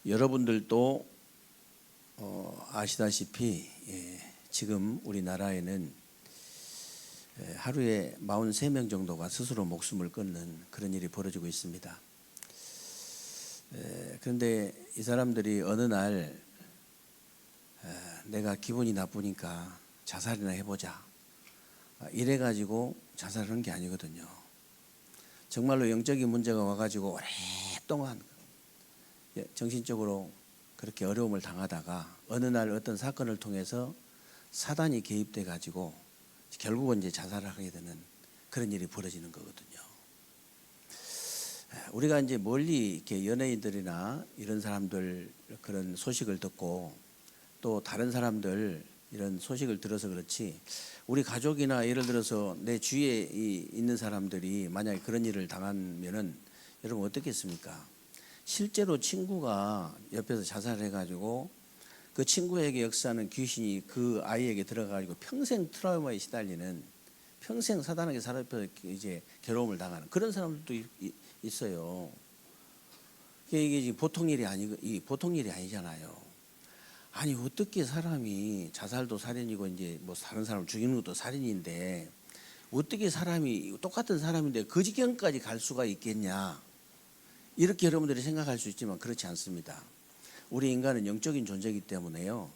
여러분들도 아시다시피 지금 우리나라에는 하루에 43명 정도가 스스로 목숨을 끊는 그런 일이 벌어지고 있습니다. 그런데 이 사람들이 어느 날 내가 기분이 나쁘니까 자살이나 해보자 이래가지고 자살하는 게 아니거든요. 정말로 영적인 문제가 와가지고 오랫동안 정신적으로 그렇게 어려움을 당하다가 어느 날 어떤 사건을 통해서 사단이 개입돼 가지고 결국은 이제 자살을 하게 되는 그런 일이 벌어지는 거거든요. 우리가 이제 멀리 이렇게 연예인들이나 이런 사람들 그런 소식을 듣고 또 다른 사람들 이런 소식을 들어서 그렇지, 우리 가족이나 예를 들어서 내 주위에 있는 사람들이 만약에 그런 일을 당하면은 여러분 어떻겠습니까? 실제로 친구가 옆에서 자살해가지고 그 친구에게 역사하는 귀신이 그 아이에게 들어가지고 평생 트라우마에 시달리는, 평생 사단에게 사로잡혀 이제 괴로움을 당하는 그런 사람들도 있어요. 이게 지금 보통 일이 아니잖아요. 아니 어떻게 사람이, 자살도 살인이고 이제 뭐 다른 사람을 죽이는 것도 살인인데 어떻게 사람이 똑같은 사람인데 그 지경까지 갈 수가 있겠냐, 이렇게 여러분들이 생각할 수 있지만 그렇지 않습니다. 우리 인간은 영적인 존재이기 때문에요,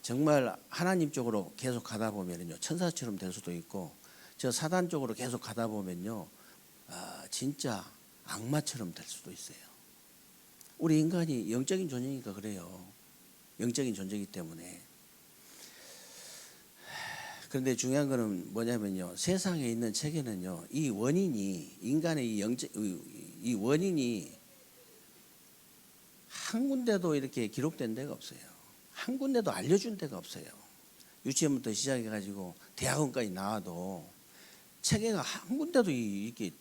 정말 하나님 쪽으로 계속 가다 보면요 천사처럼 될 수도 있고, 저 사단 쪽으로 계속 가다 보면요 진짜 악마처럼 될 수도 있어요. 우리 인간이 영적인 존재니까 그래요. 영적인 존재이기 때문에. 그런데 중요한 거는 뭐냐면요, 세상에 있는 책에는요 이 원인이, 인간의 이 원인이 한 군데도 이렇게 기록된 데가 없어요. 한 군데도 알려준 데가 없어요. 유치원부터 시작해가지고 대학원까지 나와도 책에 한 군데도 이렇게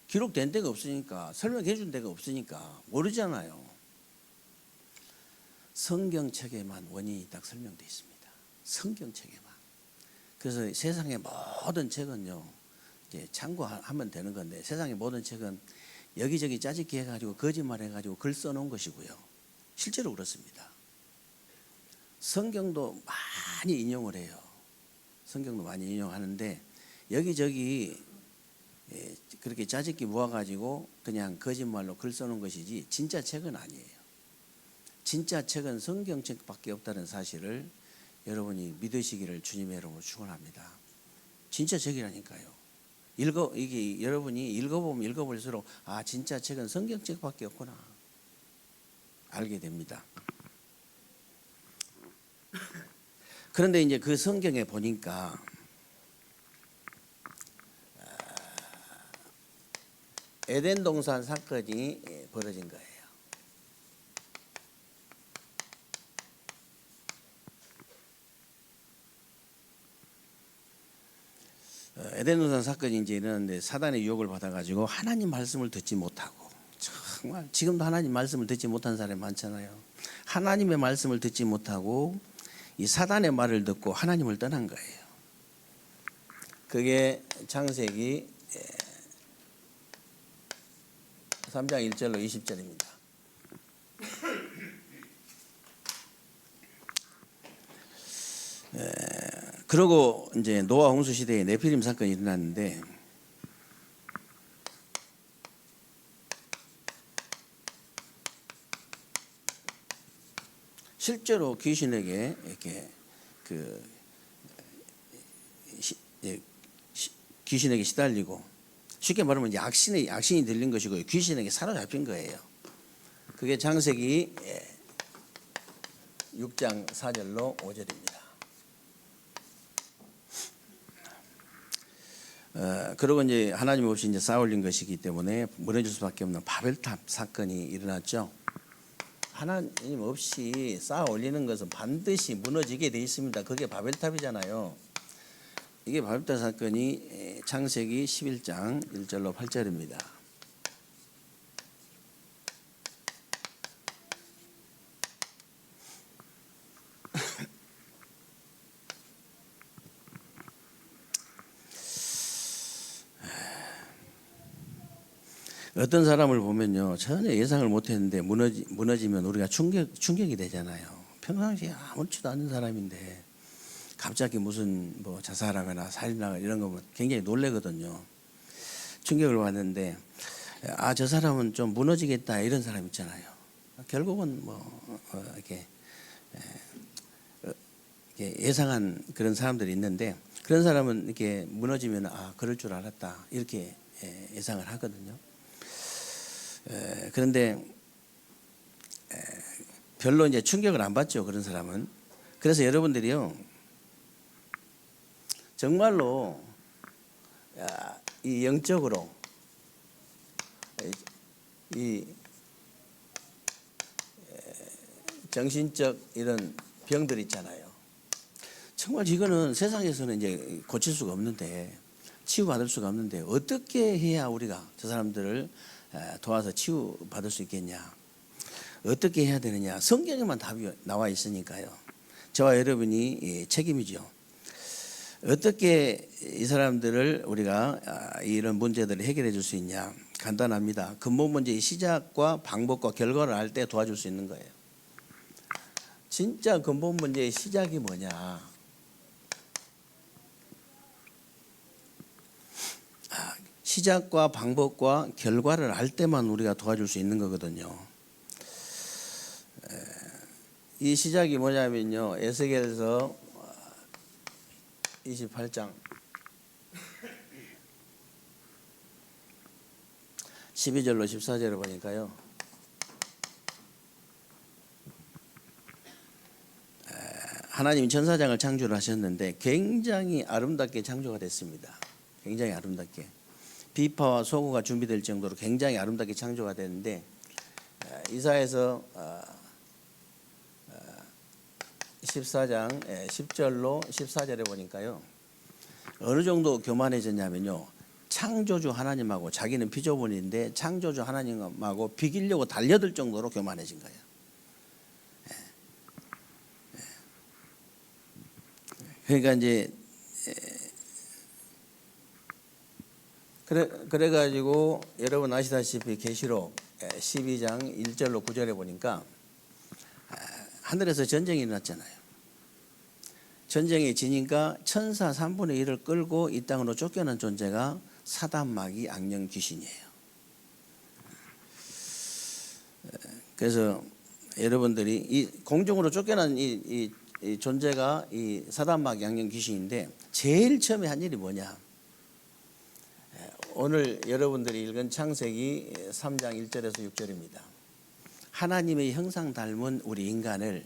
기록된 데가 없으니까, 설명해 준 데가 없으니까 모르잖아요. 성경책에만 원인이 딱 설명되어 있습니다. 성경책에만. 그래서 세상의 모든 책은요 이제 참고하면 되는 건데, 세상의 모든 책은 여기저기 짜집기 해가지고 거짓말 해가지고 글 써놓은 것이고요. 실제로 그렇습니다. 성경도 많이 인용을 해요. 성경도 많이 인용하는데 여기저기 그렇게 짜집기 모아가지고 그냥 거짓말로 글 써놓은 것이지 진짜 책은 아니에요. 진짜 책은 성경책밖에 없다는 사실을 여러분이 믿으시기를 주님의 이름으로 축원합니다. 진짜 책이라니까요. 이게 여러분이 읽어보면 읽어볼수록 아 진짜 책은 성경책밖에 없구나 알게 됩니다. 그런데 이제 그 성경에 보니까 에덴 동산 사건이 벌어진 거예요. 에덴 동산 사건이 이제 일어났는데 사단의 유혹을 받아가지고 하나님 말씀을 듣지 못하고, 정말 지금도 하나님 말씀을 듣지 못한 사람이 많잖아요. 하나님의 말씀을 듣지 못하고 이 사단의 말을 듣고 하나님을 떠난 거예요. 그게 창세기 3장 1절로 20절입니다. 그러고 이제 노아 홍수 시대에 네피림 사건이 일어났는데, 실제로 귀신에게 이렇게 귀신에게 시달리고, 쉽게 말하면 이제 악신이 들린 것이고요, 귀신에게 사로잡힌 거예요. 그게 창세기 6장 4절로 5절입니다. 그러고 이제 하나님 없이 이제 쌓아 올린 것이기 때문에 무너질 수밖에 없는 바벨탑 사건이 일어났죠. 하나님 없이 쌓아 올리는 것은 반드시 무너지게 돼 있습니다. 그게 바벨탑이잖아요. 이게 바벨탑 사건이 창세기 11장 1절로 8절입니다. 어떤 사람을 보면요 전혀 예상을 못했는데 무너지면 우리가 충격이 되잖아요. 평상시에 아무렇지도 않은 사람인데 갑자기 무슨 뭐 자살하거나 살인하거나 이런 거 보면 굉장히 놀래거든요. 충격을 받는데 저 사람은 좀 무너지겠다 이런 사람 있잖아요. 결국은 뭐 이렇게 예상한 그런 사람들이 있는데 그런 사람은 이렇게 무너지면 그럴 줄 알았다 이렇게 예상을 하거든요. 그런데 별로 이제 충격을 안 받죠 그런 사람은. 그래서 여러분들이요 정말로 이 영적으로 이 정신적 이런 병들 있잖아요. 정말 이거는 세상에서는 이제 고칠 수가 없는데 치유받을 수가 없는데 어떻게 해야 우리가 저 사람들을 도와서 치유받을 수 있겠냐? 어떻게 해야 되느냐? 성경에만 답이 나와 있으니까요. 저와 여러분이 책임이죠. 어떻게 이 사람들을 우리가 이런 문제들을 해결해 줄 수 있냐? 간단합니다. 근본 문제의 시작과 방법과 결과를 알 때 도와줄 수 있는 거예요. 진짜 근본 문제의 시작이 뭐냐? 시작과 방법과 결과를 알 때만 우리가 도와줄 수 있는 거거든요. 이 시작이 뭐냐면요. 에스겔서 28장 12절로 14절을 보니까요. 하나님이 천사장을 창조를 하셨는데 굉장히 아름답게 창조가 됐습니다. 굉장히 아름답게. 비파와 소고가 준비될 정도로 굉장히 아름답게 창조가 됐는데 이사야서 14장 10절로 14절에 보니까요. 어느 정도 교만해졌냐면요. 창조주 하나님하고 자기는 피조물인데 창조주 하나님하고 비기려고 달려들 정도로 교만해진 거예요. 그러니까 이제 그래가지고 여러분 아시다시피 계시록 12장 1절로 9절에 보니까 하늘에서 전쟁이 일어났잖아요. 전쟁이 지니까 천사 3분의 1을 끌고 이 땅으로 쫓겨난 존재가 사단 마귀 악령 귀신이에요. 그래서 여러분들이 이 공중으로 쫓겨난 이 존재가 이 사단 마귀 악령 귀신인데 제일 처음에 한 일이 뭐냐? 오늘 여러분들이 읽은 창세기 3장 1절에서 6절입니다. 하나님의 형상 닮은 우리 인간을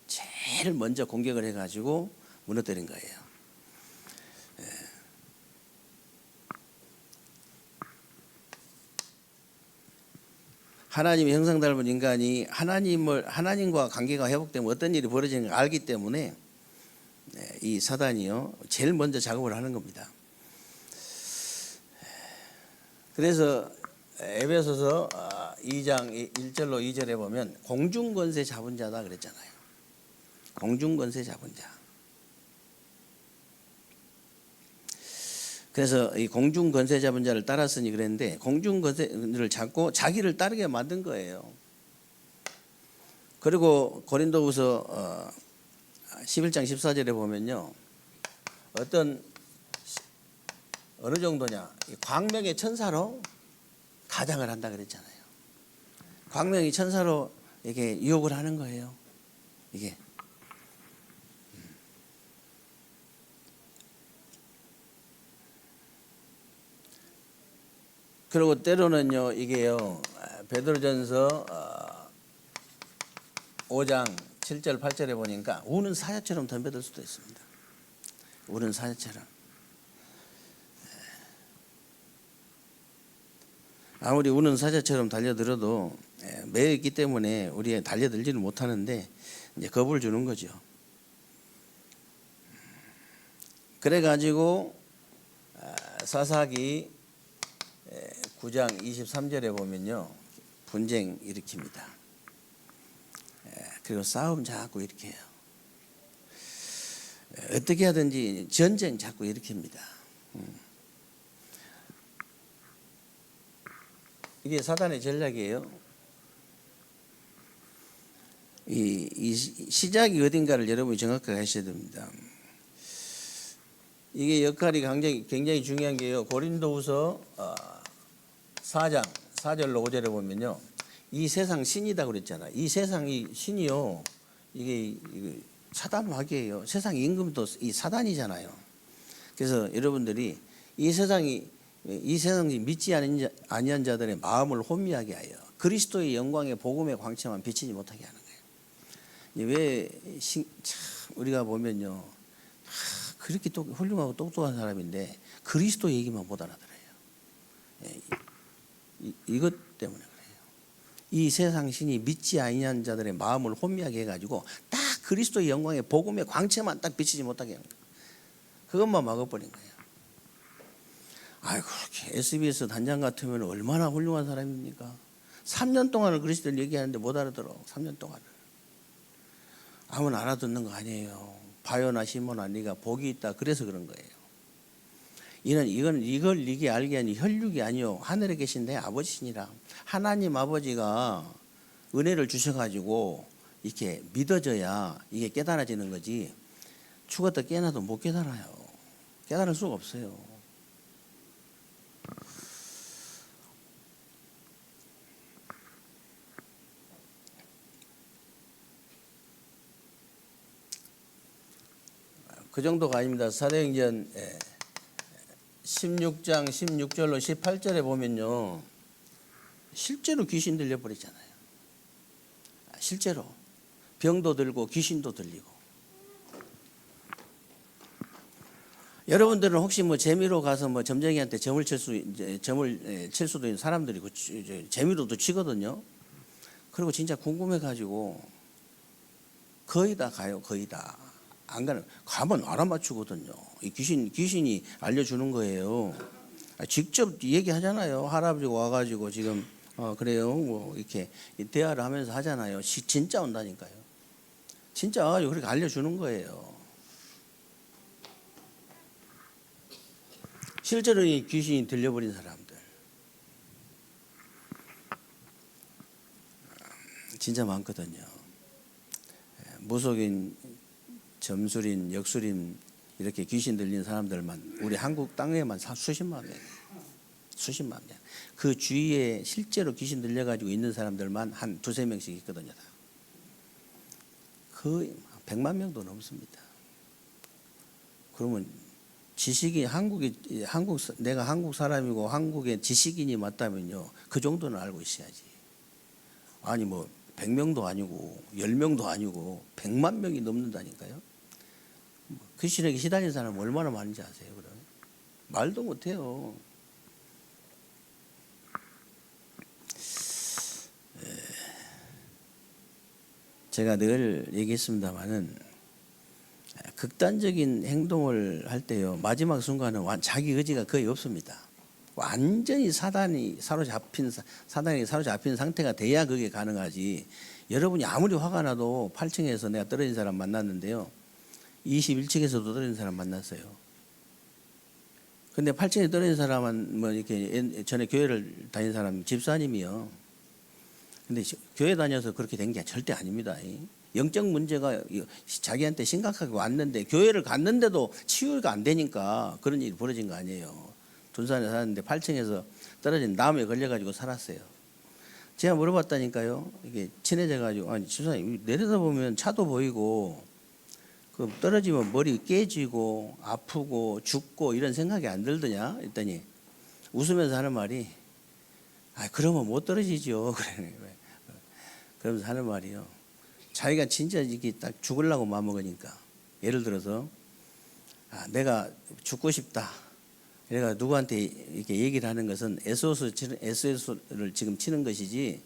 제일 먼저 공격을 해가지고 무너뜨린 거예요. 하나님의 형상 닮은 인간이 하나님과 관계가 회복되면 어떤 일이 벌어지는 걸 알기 때문에 이 사단이요 제일 먼저 작업을 하는 겁니다. 그래서 에베소서 2장 1절로 2절에 보면 공중권세 잡은 자다 그랬잖아요. 공중권세 잡은 자. 그래서 이 공중권세 잡은 자를 따랐으니 그랬는데 공중권세를 잡고 자기를 따르게 만든 거예요. 그리고 고린도후서 11장 14절에 보면요. 어느 정도냐? 광명의 천사로 가장을 한다 그랬잖아요. 광명의 천사로 이게 유혹을 하는 거예요. 이게. 그리고 때로는요, 이게요, 베드로전서 5장 7절 8절에 보니까 우는 사자처럼 덤벼들 수도 있습니다. 우는 사자처럼. 아무리 우는 사자처럼 달려들어도 매여 있기 때문에 우리가 달려들지는 못하는데 이제 겁을 주는 거죠. 그래가지고 사사기 9장 23절에 보면요 분쟁 일으킵니다. 그리고 싸움 자꾸 일으켜요. 어떻게 하든지 전쟁 자꾸 일으킵니다. 이게 사단의 전략이에요. 이 시작이 어딘가를 여러분이 정확하게 하셔야 됩니다. 이게 역할이 굉장히 중요한 게요. 고린도후서 4장 4절로 5절에 보면요. 이 세상 신이다 그랬잖아. 이 세상이 신이요. 이게 사단 마귀예요. 세상 임금도 이 사단이잖아요. 그래서 여러분들이 이 세상이 믿지 아니한 자들의 마음을 혼미하게 하여 그리스도의 영광의 복음의 광채만 비치지 못하게 하는 거예요. 참 우리가 보면요. 그렇게 훌륭하고 똑똑한 사람인데 그리스도 얘기만 못 알아들어요. 이것 때문에 그래요. 이 세상 신이 믿지 아니한 자들의 마음을 혼미하게 해가지고 딱 그리스도의 영광의 복음의 광채만 딱 비치지 못하게 하는 거예요. 그것만 막아버린 거예요. 아이고, 그렇게 SBS 단장 같으면 얼마나 훌륭한 사람입니까? 3년 동안을 그리스도를 얘기하는데 못 알아들어. 3년 동안을. 아무나 알아듣는 거 아니에요. 바요나 시모나 네가 복이 있다. 그래서 그런 거예요. 이걸 이게 알게 하니 혈육이 아니요 하늘에 계신 내 아버지시니라. 하나님 아버지가 은혜를 주셔가지고 이렇게 믿어져야 이게 깨달아지는 거지. 죽었다 깨어나도 못 깨달아요. 깨달을 수가 없어요. 그 정도가 아닙니다. 사도행전 16장 16절로 18절에 보면요. 실제로 귀신 들려버리잖아요. 실제로. 병도 들고 귀신도 들리고. 여러분들은 혹시 뭐 재미로 가서 뭐 점쟁이한테 점을 칠 수도 있는 사람들이 재미로도 치거든요. 그리고 진짜 궁금해가지고 거의 다 가요. 거의 다. 안 가면 알아맞추거든요. 이 귀신이 알려주는 거예요. 직접 얘기하잖아요. 할아버지가 와가지고 지금 그래요. 뭐 이렇게 대화를 하면서 하잖아요. 진짜 온다니까요. 진짜 와가지고 그렇게 알려주는 거예요. 실제로 이 귀신이 들려버린 사람들 진짜 많거든요. 무속인, 점술인, 역술인 이렇게 귀신 들린 사람들만 우리 한국 땅에만 수십만 명. 그 주위에 실제로 귀신 들려가지고 있는 사람들만 한 두세 명씩 있거든요. 거의 100만 명도 넘습니다. 그러면 내가 한국 사람이고 한국의 지식인이 맞다면요. 그 정도는 알고 있어야지. 아니 뭐 100명도 아니고 10명도 아니고 100만 명이 넘는다니까요. 귀신에게 시달린 사람은 얼마나 많은지 아세요? 그럼 말도 못해요. 제가 늘 얘기했습니다마는 극단적인 행동을 할 때요. 마지막 순간은 자기 의지가 거의 없습니다. 완전히 사단이 사로잡힌 상태가 돼야 그게 가능하지. 여러분이 아무리 화가 나도 8층에서 내가 떨어진 사람 만났는데요. 21층에서도 떨어진 사람 만났어요. 근데 8층에 떨어진 사람은 뭐 이렇게 전에 교회를 다닌 사람 집사님이요. 근데 교회 다녀서 그렇게 된 게 절대 아닙니다. 영적 문제가 자기한테 심각하게 왔는데 교회를 갔는데도 치유가 안 되니까 그런 일이 벌어진 거 아니에요. 둔산에 사는데 8층에서 떨어진 나무에 걸려가지고 살았어요. 제가 물어봤다니까요. 이게 친해져가지고 아니 집사님 내려다보면 차도 보이고 그 떨어지면 머리 깨지고 아프고 죽고 이런 생각이 안 들더냐 했더니 웃으면서 하는 말이 그러면 못 떨어지죠. 그러면서 하는 말이요. 자기가 진짜 이렇게 딱 죽으려고 마음먹으니까 예를 들어서 내가 죽고 싶다. 내가 누구한테 이렇게 얘기를 하는 것은 SOS를 지금 치는 것이지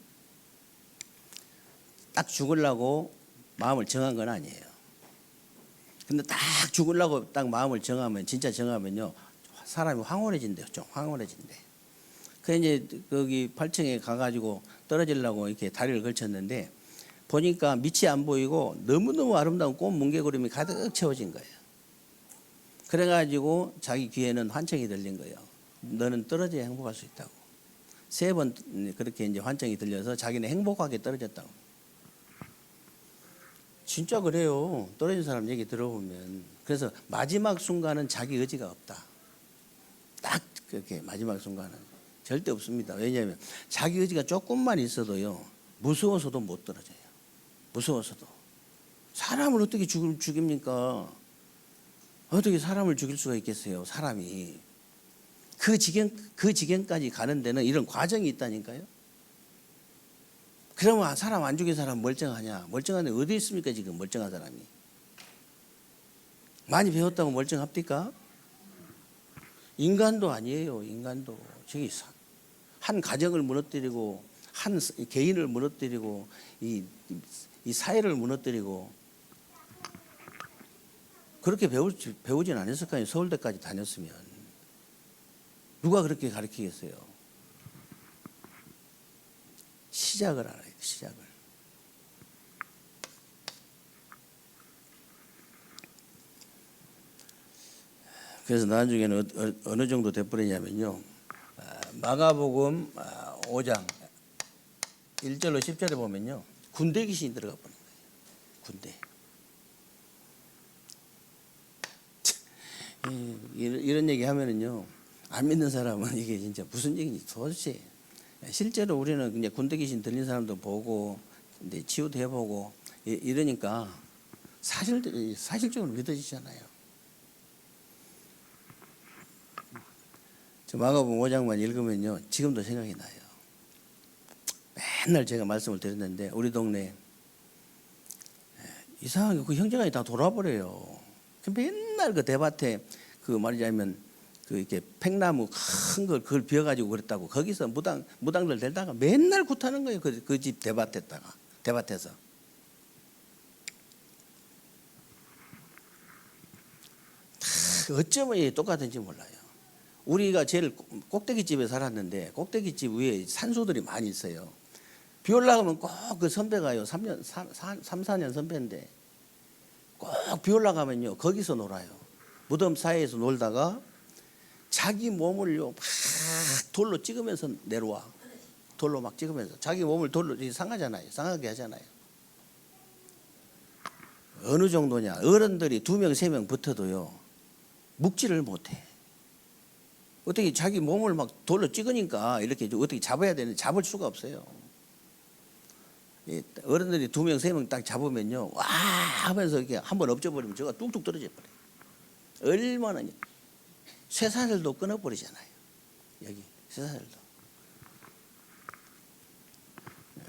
딱 죽으려고 마음을 정한 건 아니에요. 근데 딱 죽으려고 딱 마음을 정하면 진짜 정하면요 사람이 황홀해진대요. 좀 황홀해진대. 그 이제 거기 8층에 가가지고 떨어지려고 이렇게 다리를 걸쳤는데 보니까 밑이 안 보이고 너무너무 아름다운 꽃 뭉게구름이 가득 채워진 거예요. 그래가지고 자기 귀에는 환청이 들린 거예요. 너는 떨어져야 행복할 수 있다고. 3번 그렇게 이제 환청이 들려서 자기는 행복하게 떨어졌다고. 진짜 그래요. 떨어진 사람 얘기 들어보면. 그래서 마지막 순간은 자기 의지가 없다. 딱 그렇게 마지막 순간은 절대 없습니다. 왜냐하면 자기 의지가 조금만 있어도요, 무서워서도 못 떨어져요. 무서워서도. 사람을 어떻게 죽입니까? 어떻게 사람을 죽일 수가 있겠어요, 사람이. 그 지경까지 가는 데는 이런 과정이 있다니까요. 그러면 사람 안 죽인 사람 멀쩡하냐? 멀쩡한 데 어디 있습니까, 지금 멀쩡한 사람이? 많이 배웠다고 멀쩡합니까? 인간도 아니에요, 인간도. 저기 한 가정을 무너뜨리고, 한 개인을 무너뜨리고, 이 사회를 무너뜨리고, 그렇게 배우진 않았을 거 아니에요, 서울대까지 다녔으면. 누가 그렇게 가르치겠어요? 시작을 알아야 돼, 시작을. 그래서 나중에는 어느 정도 돼버리냐면요, 마가복음 5장 1절로 10절에 보면요, 군대 귀신이 들어가 버린 거예요. 군대. 이런 얘기 하면은요, 안 믿는 사람은 이게 진짜 무슨 얘기인지 도대체. 실제로 우리는 이제 군대 귀신 들린 사람도 보고, 이제 치유도 해보고 이러니까 사실적으로 믿어지잖아요. 저 마가복음 5장만 읽으면요, 지금도 생각이 나요. 맨날 제가 말씀을 드렸는데, 우리 동네 이상하게 그 형제가 다 돌아버려요. 맨날 그 대밭에 그 말이자면 그 이렇게 팽나무 큰 걸 그걸 비워가지고 그랬다고 거기서 무당들 데다가 맨날 굿하는 거예요. 그 집 대밭에서. 어쩌면 똑같은지 몰라요. 우리가 제일 꼭대기 집에 살았는데 꼭대기 집 위에 산소들이 많이 있어요. 비 올라가면 꼭 그 선배가요. 3, 4년 선배인데 꼭 비 올라가면요, 거기서 놀아요. 무덤 사이에서 놀다가 자기 몸을요, 막 돌로 찍으면서 내려와. 돌로 막 찍으면서. 자기 몸을 돌로 상하잖아요. 상하게 하잖아요. 어느 정도냐. 어른들이 2명, 3명 붙어도요, 묵지를 못해. 어떻게 자기 몸을 막 돌로 찍으니까 이렇게 어떻게 잡아야 되는데 잡을 수가 없어요. 어른들이 2명, 3명 딱 잡으면요, 와 하면서 이렇게 한번 엎져버리면 저가 뚝뚝 떨어져 버려요. 얼마나. 쇠사슬도 끊어버리잖아요. 여기 쇠사슬도.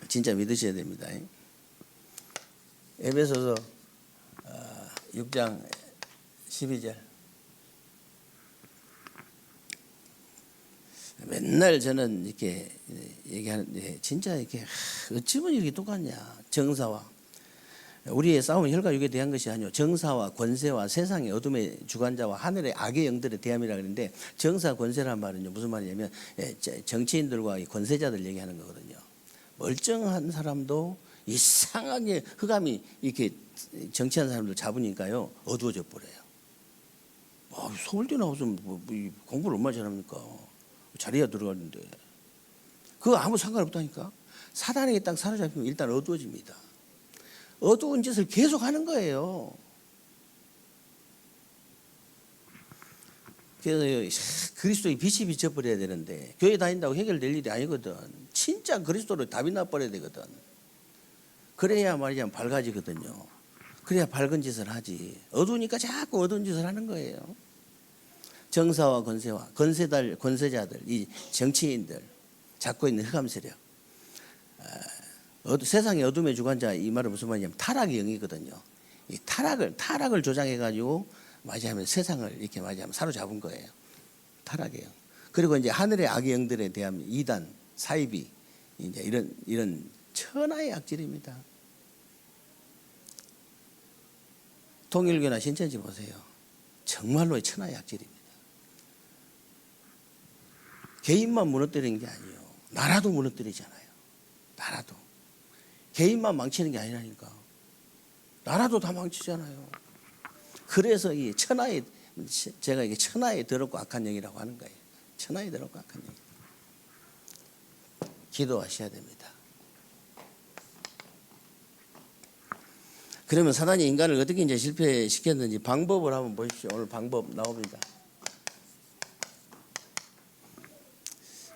진짜 믿으셔야 됩니다. 에베소서 6장 12절. 맨날 저는 이렇게 얘기하는데 진짜 이렇게 어찌면 이렇게 똑같냐. 정사와 우리의 싸움은 혈과 육에 대한 것이 아니요, 정사와 권세와 세상의 어둠의 주관자와 하늘의 악의 영들에 대함이라 그러는데, 정사 권세란 말은요, 무슨 말이냐면 정치인들과 권세자들 얘기하는 거거든요. 멀쩡한 사람도 이상하게 흑암이 이렇게 정치하는 사람들 잡으니까요, 어두워져 버려요. 서울대 나와서 공부를 얼마나 잘합니까? 자리에 들어갔는데 그거 아무 상관없다니까. 사단에게 딱 사로잡히면 일단 어두워집니다. 어두운 짓을 계속 하는 거예요. 그래서 그리스도의 빛이 비춰버려야 되는데, 교회 다닌다고 해결될 일이 아니거든. 진짜 그리스도로 답이 나버려야 되거든. 그래야 말이야 밝아지거든요. 그래야 밝은 짓을 하지. 어두우니까 자꾸 어두운 짓을 하는 거예요. 정사와 권세와 권세자들, 이 정치인들, 잡고 있는 흑암 세력, 세상의 어둠의 주관자, 이 말은 무슨 말이냐면 타락의 영이거든요. 이 타락을 조장해가지고 맞이하면 세상을 이렇게 맞이하면 사로잡은 거예요. 타락의 영. 그리고 이제 하늘의 악의 영들에 대한 이단, 사이비, 이제 이런 천하의 악질입니다. 통일교나 신천지 보세요. 정말로 천하의 악질입니다. 개인만 무너뜨리는 게 아니에요. 나라도 무너뜨리잖아요. 나라도. 개인만 망치는 게 아니라니까. 나라도 다 망치잖아요. 그래서 이 천하의, 제가 이게 천하의 더럽고 악한 영이라고 하는 거예요. 천하의 더럽고 악한 영. 기도하셔야 됩니다. 그러면 사단이 인간을 어떻게 이제 실패시켰는지 방법을 한번 보십시오. 오늘 방법 나옵니다.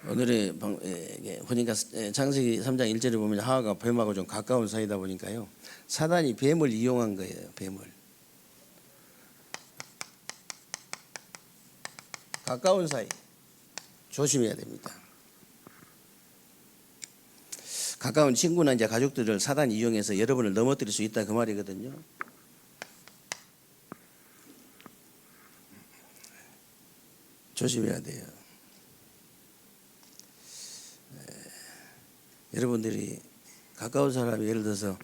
오늘의 보니까 창세기 3장 1절에 보면 하와가 뱀하고 좀 가까운 사이다 보니까요. 사단이 뱀을 이용한 거예요. 뱀을. 가까운 사이 조심해야 됩니다. 가까운 친구나 이제 가족들을 사단이 이용해서 여러분을 넘어뜨릴 수 있다 그 말이거든요. 조심해야 돼요. 여러분들이 가까운 사람이 예를 들어서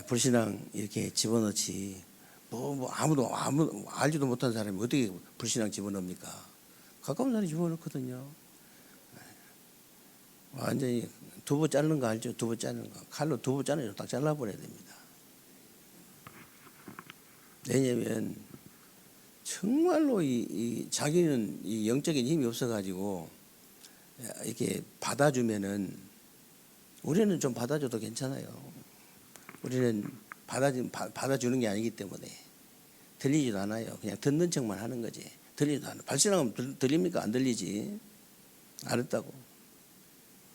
불신앙 이렇게 집어넣지 아무도 알지도 못한 사람이 어떻게 불신앙 집어넣습니까? 가까운 사람이 집어넣거든요. 완전히 두부 자르는 거 알죠? 두부 자르는 거. 칼로 두부 자르는 거 딱 잘라버려야 됩니다. 왜냐면 정말로 자기는 이 영적인 힘이 없어가지고 이렇게 받아주면은 우리는 좀 받아줘도 괜찮아요. 우리는 받아주는 게 아니기 때문에 들리지도 않아요. 그냥 듣는 척만 하는 거지. 들리지도 않아요. 발신하면 들립니까? 안 들리지. 알았다고.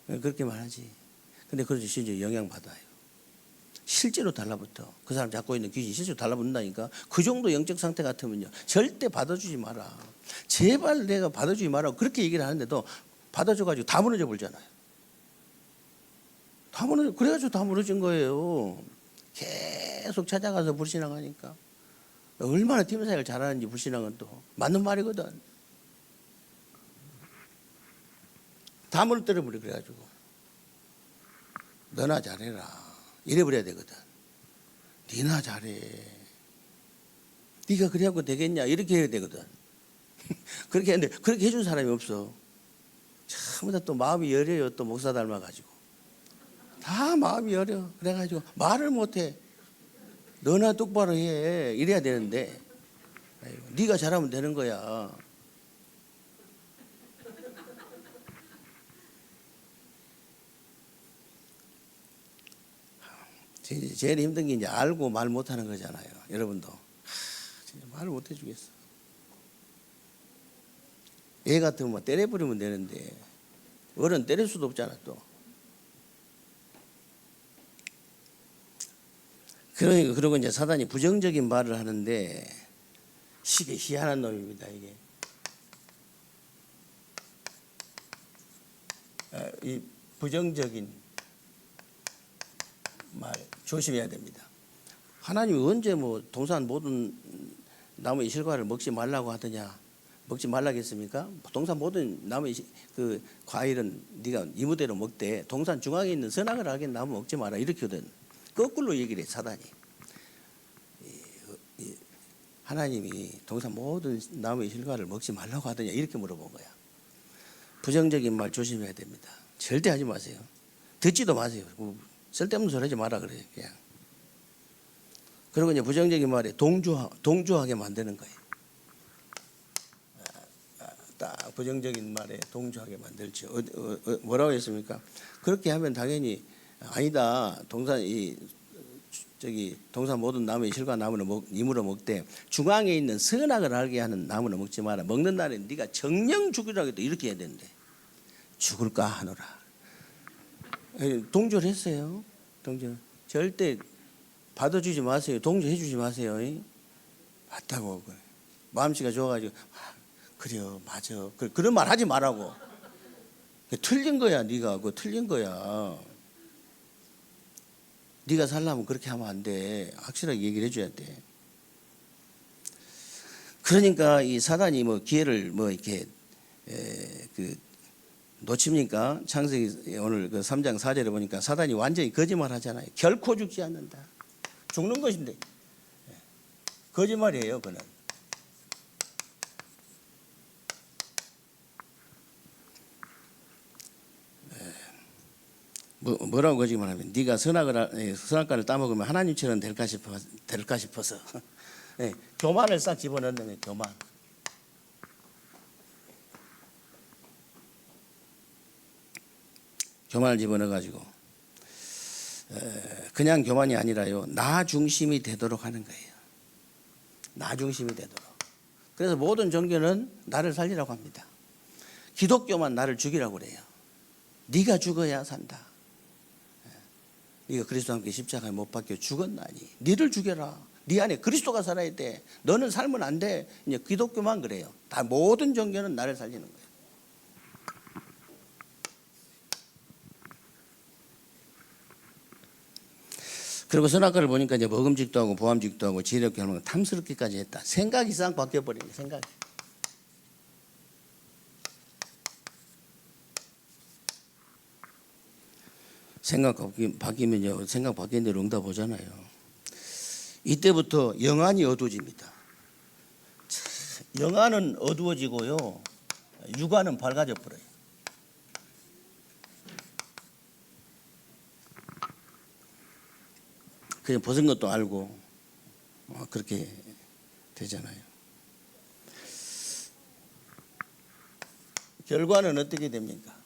그렇게만 하지. 근데 그래서 실제 영향받아요. 실제로 달라붙어. 그 사람 잡고 있는 귀신이 실제로 달라붙는다니까. 그 정도 영적 상태 같으면요. 절대 받아주지 마라. 제발 내가 받아주지 마라. 그렇게 얘기를 하는데도 받아줘가지고 다 무너져 버리잖아요. 그래가지고 다 무너진 거예요. 계속 찾아가서 불신앙하니까. 얼마나 팀 사역을 잘하는지 불신앙은 또. 맞는 말이거든. 다 무너뜨려 버려 그래가지고. 너나 잘해라. 이래버려야 되거든. 니나 잘해. 네가 그래갖고 되겠냐. 이렇게 해야 되거든. 그렇게 했는데 그렇게 해준 사람이 없어. 전부 다 또 마음이 여려요. 또 목사 닮아가지고. 다 마음이 여려. 그래가지고 말을 못해. 너나 똑바로 해. 이래야 되는데 네가 잘하면 되는 거야. 제일 힘든 게 이제 알고 말 못하는 거잖아요. 여러분도 진짜 말을 못해 주겠어. 애 같으면 뭐 때려버리면 되는데 어른 때릴 수도 없잖아 또. 그러고 이제 사단이 부정적인 말을 하는데 희한한 놈입니다 이게. 이 부정적인 말 조심해야 됩니다. 하나님이 언제 뭐 동산 모든 나무의 실과를 먹지 말라고 하더냐? 먹지 말라겠습니까? 동산 모든 나무의 그 과일은 네가 이무대로 먹되 동산 중앙에 있는 선악을 알게 나무 먹지 마라 이렇게든 거꾸로 얘기를 해 사단이. 하나님이 동산 모든 나무의 실과를 먹지 말라고 하더냐 이렇게 물어본 거야. 부정적인 말 조심해야 됩니다. 절대 하지 마세요. 듣지도 마세요. 쓸데없는 소리 하지 마라 그래요. 그냥. 그리고 이제 부정적인 말에 동조하게 만드는 거예요. 딱 부정적인 말에 동조하게 만들죠. 뭐라고 했습니까? 그렇게 하면 당연히 아니다. 동산 모든 나무의 실과 나무는 이물어 먹되 중앙에 있는 선악을 알게 하는 나무는 먹지 마라. 먹는 날에 네가 정령 죽으라고 해도 이렇게 해야 되는데 죽을까 하노라. 동조를 했어요. 동조. 절대 받아주지 마세요. 동조해 주지 마세요. 맞다고. 마음씨가 좋아가지고 그래요. 맞아. 그런 말 하지 말라고. 틀린 거야. 네가 그거 틀린 거야. 네가 살려면 그렇게 하면 안 돼. 확실하게 얘기를 해줘야 돼. 그러니까 이 사단이 뭐 기회를 뭐 이렇게 놓칩니까? 창세기 오늘 그 3장 4절에 보니까 사단이 완전히 거짓말 하잖아요. 결코 죽지 않는다. 죽는 것인데. 거짓말이에요, 그는. 뭐라고 거짓말하면 네가 선악과를 따먹으면 하나님처럼 될까 싶어서 네, 교만을 싹 집어넣는 거예요. 교만. 교만을 집어넣어가지고 그냥 교만이 아니라요, 나 중심이 되도록 하는 거예요. 나 중심이 되도록. 그래서 모든 종교는 나를 살리라고 합니다. 기독교만 나를 죽이라고 그래요. 네가 죽어야 산다. 네가 그리스도와 함께 십자가에 못 박혀 죽었나니 네를 죽여라. 네 안에 그리스도가 살아야 돼. 너는 살면 안 돼. 이제 기독교만 그래요. 다 모든 종교는 나를 살리는 거예요. 그리고 선악과를 보니까 이제 먹음직도 하고 보암직도 하고 지혜롭게 하는 거 탐스럽기까지 했다. 생각이 싹 바뀌어버리네. 생각이. 생각 바뀌면요, 생각 바뀐 대로 응답 오잖아요. 이때부터 영안이 어두워집니다. 영안은 어두워지고요, 육안은 밝아져 버려요. 그냥 벗은 것도 알고 그렇게 되잖아요. 결과는 어떻게 됩니까?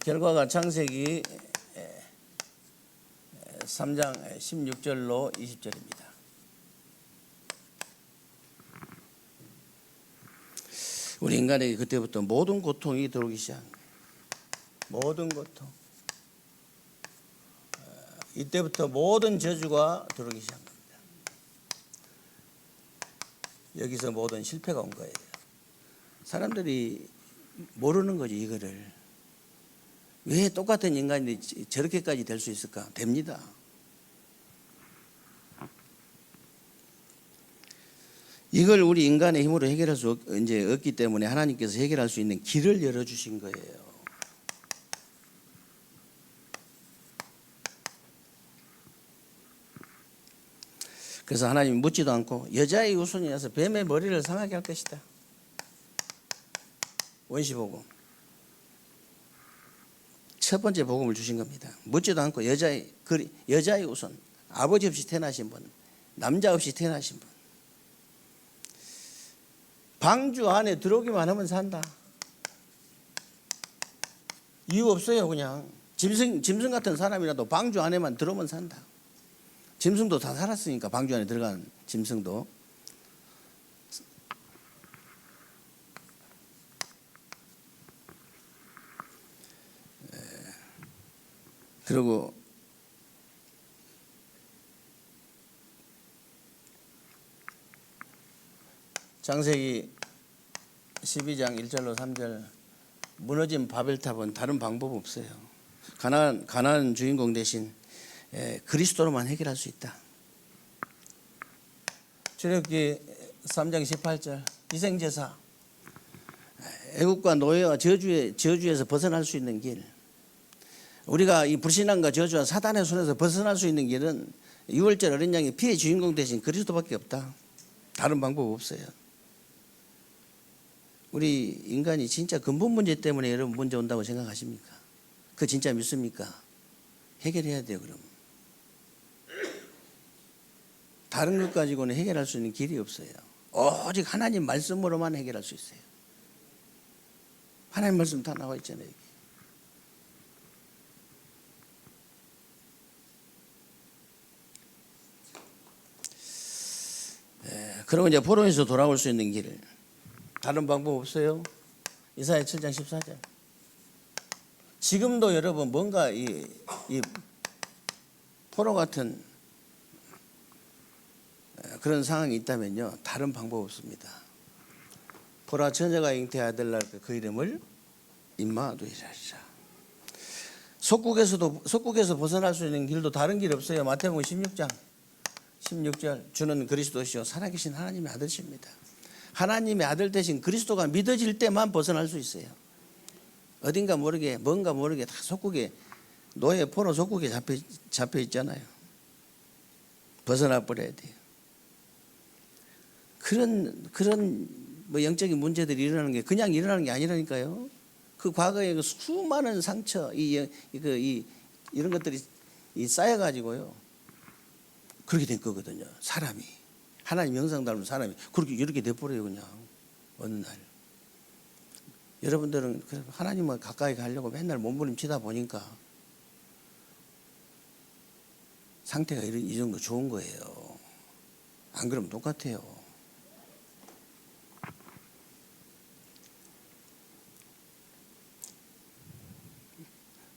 결과가 창세기 3장 16절로 20절입니다. 우리 인간에게 그때부터 모든 고통이 들어오기 시작한 거예요. 모든 고통. 이때부터 모든 저주가 들어오기 시작한 겁니다. 여기서 모든 실패가 온 거예요. 사람들이 모르는 거지, 이거를. 왜 똑같은 인간이 저렇게까지 될 수 있을까? 됩니다. 이걸 우리 인간의 힘으로 해결할 수 이제 없기 때문에 하나님께서 해결할 수 있는 길을 열어주신 거예요. 그래서 하나님이 묻지도 않고 여자의 후손이라서 뱀의 머리를 상하게 할 것이다. 원시복음. 첫 번째 복음을 주신 겁니다. 묻지도 않고 여자의 후손, 아버지 없이 태어나신 분, 남자 없이 태어나신 분. 방주 안에 들어오기만 하면 산다. 이유 없어요. 그냥 짐승 같은 사람이라도 방주 안에만 들어오면 산다. 짐승도 다 살았으니까, 방주 안에 들어간 짐승도. 그리고 창세기 12장 1절로 3절, 무너진 바벨탑은 다른 방법 없어요. 가나안 주인공 대신 그리스도로만 해결할 수 있다. 출애굽기 3장 18절, 희생제사, 애국과 노예와 저주에서 벗어날 수 있는 길. 우리가 이 불신앙과 저주와 사단의 손에서 벗어날 수 있는 길은 유월절 어린 양의 피의 주인공 대신 그리스도밖에 없다. 다른 방법 없어요. 우리 인간이 진짜 근본 문제 때문에 여러분 문제 온다고 생각하십니까? 그거 진짜 믿습니까? 해결해야 돼요. 그럼 다른 것 가지고는 해결할 수 있는 길이 없어요. 오직 하나님 말씀으로만 해결할 수 있어요. 하나님 말씀 다 나와 있잖아요. 여기. 그러면 이제 포로에서 돌아올 수 있는 길, 다른 방법 없어요. 이사야 7장 14절. 지금도 여러분 뭔가 이 포로 같은 그런 상황이 있다면요, 다른 방법 없습니다. 보라, 처녀가 잉태의 아들 낳을 그 이름을 임마누엘이라. 속국에서 벗어날 수 있는 길도 다른 길 없어요. 마태복음 16장 16절, 주는 그리스도시요 살아계신 하나님의 아들이십니다. 하나님의 아들 대신 그리스도가 믿어질 때만 벗어날 수 있어요. 어딘가 모르게, 뭔가 모르게 다 속국에, 노예 포로 속국에 잡혀 있잖아요. 벗어나 버려야 돼요. 그런 뭐 영적인 문제들이 일어나는 게 그냥 일어나는 게 아니라니까요. 그 과거에 그 수많은 상처, 이런 것들이 쌓여가지고요, 그렇게 된 거거든요. 사람이 하나님 형상 닮은 사람이 그렇게 이렇게 돼버려요. 그냥 어느 날. 여러분들은 하나님과 가까이 가려고 맨날 몸부림치다 보니까 상태가 이 정도 좋은 거예요. 안 그러면 똑같아요.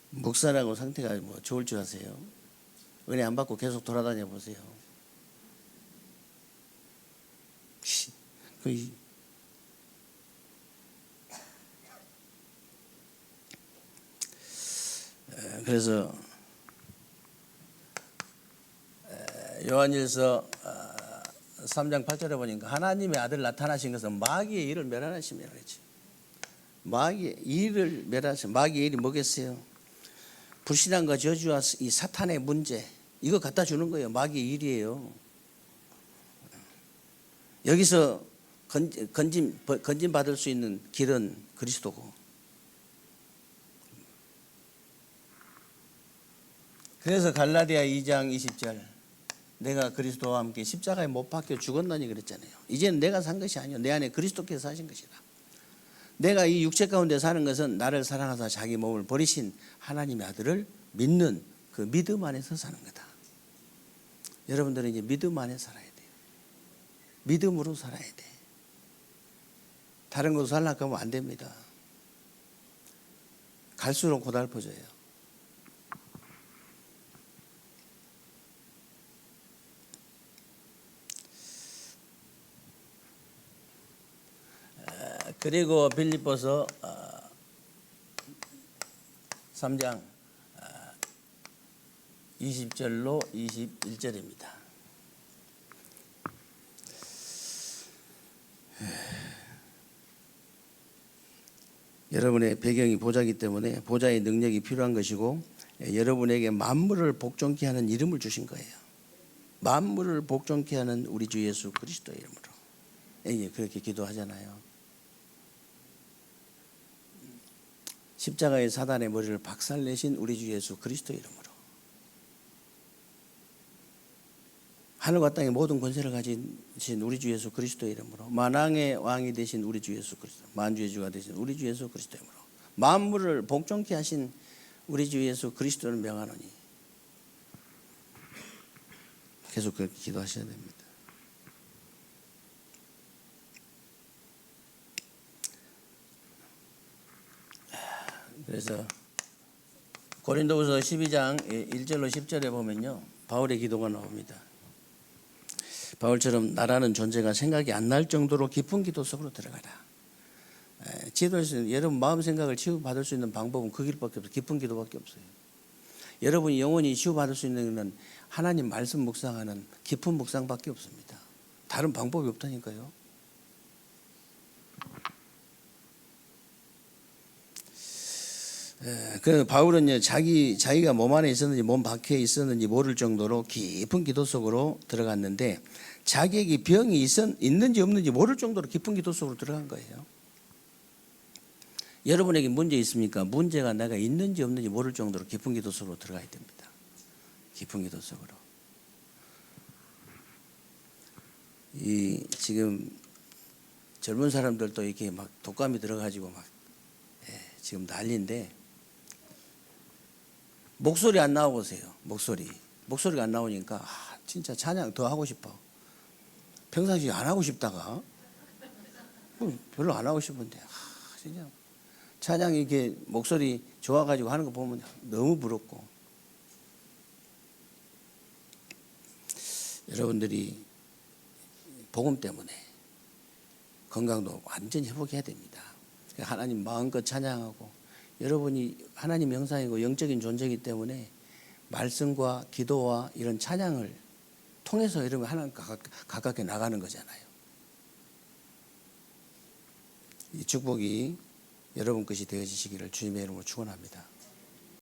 목사라고 상태가 뭐 좋을 줄 아세요? 은혜 안 받고 계속 돌아다녀 보세요. 그래서 요한일서 3장 8절에 보니까 하나님의 아들 나타나신 것은 마귀의 일을 멸하심이라고 했지. 마귀의 일을 멸하심. 마귀의 일이 뭐겠어요? 불신앙과 저주와 이 사탄의 문제, 이거 갖다 주는 거예요. 마귀의 일이에요. 여기서 건진 받을 수 있는 길은 그리스도고. 그래서 갈라디아 2장 20절, 내가 그리스도와 함께 십자가에 못 박혀 죽었나니 그랬잖아요. 이제는 내가 산 것이 아니요 내 안에 그리스도께서 사신 것이다. 내가 이 육체 가운데 사는 것은 나를 사랑하사 자기 몸을 버리신 하나님의 아들을 믿는 그 믿음 안에서 사는 거다. 여러분들은 이제 믿음 안에 살아야 돼요. 믿음으로 살아야 돼. 다른 곳으로 살려고 하면 안 됩니다. 갈수록 고달퍼져요. 그리고 빌립보서 3장 20절로 21절입니다. 여러분의 배경이 보좌이기 때문에 보좌의 능력이 필요한 것이고, 여러분에게 만물을 복종케 하는 이름을 주신 거예요. 만물을 복종케 하는 우리 주 예수 그리스도의 이름으로. 그렇게 기도하잖아요. 십자가의 사단의 머리를 박살내신 우리 주 예수 그리스도의 이름으로. 하늘과 땅의 모든 권세를 가진 우리 주 예수 그리스도의 이름으로. 만왕의 왕이 되신 우리 주 예수 그리스도, 만주의 주가 되신 우리 주 예수 그리스도의 이름으로. 만물을 복종케 하신 우리 주 예수 그리스도를 명하노니. 계속 그렇게 기도하셔야 됩니다. 그래서 고린도후서 12장 1절로 10절에 보면요, 바울의 기도가 나옵니다. 바울처럼 나라는 존재가 생각이 안 날 정도로 깊은 기도 속으로 들어가라. 치유될 수 있는, 여러분 마음 생각을 치유받을 수 있는 방법은 그 길밖에 없어요. 깊은 기도밖에 없어요. 여러분이 영원히 치유받을 수 있는 것은 하나님 말씀 묵상하는 깊은 묵상밖에 없습니다. 다른 방법이 없다니까요. 그 바울은요, 자기가 몸 안에 있었는지 몸 밖에 있었는지 모를 정도로 깊은 기도 속으로 들어갔는데, 자기에게 병이 있는지 없는지 모를 정도로 깊은 기도 속으로 들어간 거예요. 여러분에게 문제 있습니까? 문제가 내가 있는지 없는지 모를 정도로 깊은 기도 속으로 들어가야 됩니다. 깊은 기도 속으로. 지금 젊은 사람들도 이렇게 막 독감이 들어가지고 막 지금 난리인데, 목소리 안 나오세요. 목소리가 안 나오니까 진짜 찬양 더 하고 싶어. 평상시에 안 하고 싶다가 별로 안 하고 싶은데 진짜 찬양 이렇게 목소리 좋아가지고 하는 거 보면 너무 부럽고. 여러분들이 복음 때문에 건강도 완전히 회복해야 됩니다. 하나님 마음껏 찬양하고, 여러분이 하나님 형상이고 영적인 존재이기 때문에 말씀과 기도와 이런 찬양을 통해서 여러분 하나님과 가깝게 나가는 거잖아요. 이 축복이 여러분 것이 되어지시기를 주님의 이름으로 축원합니다.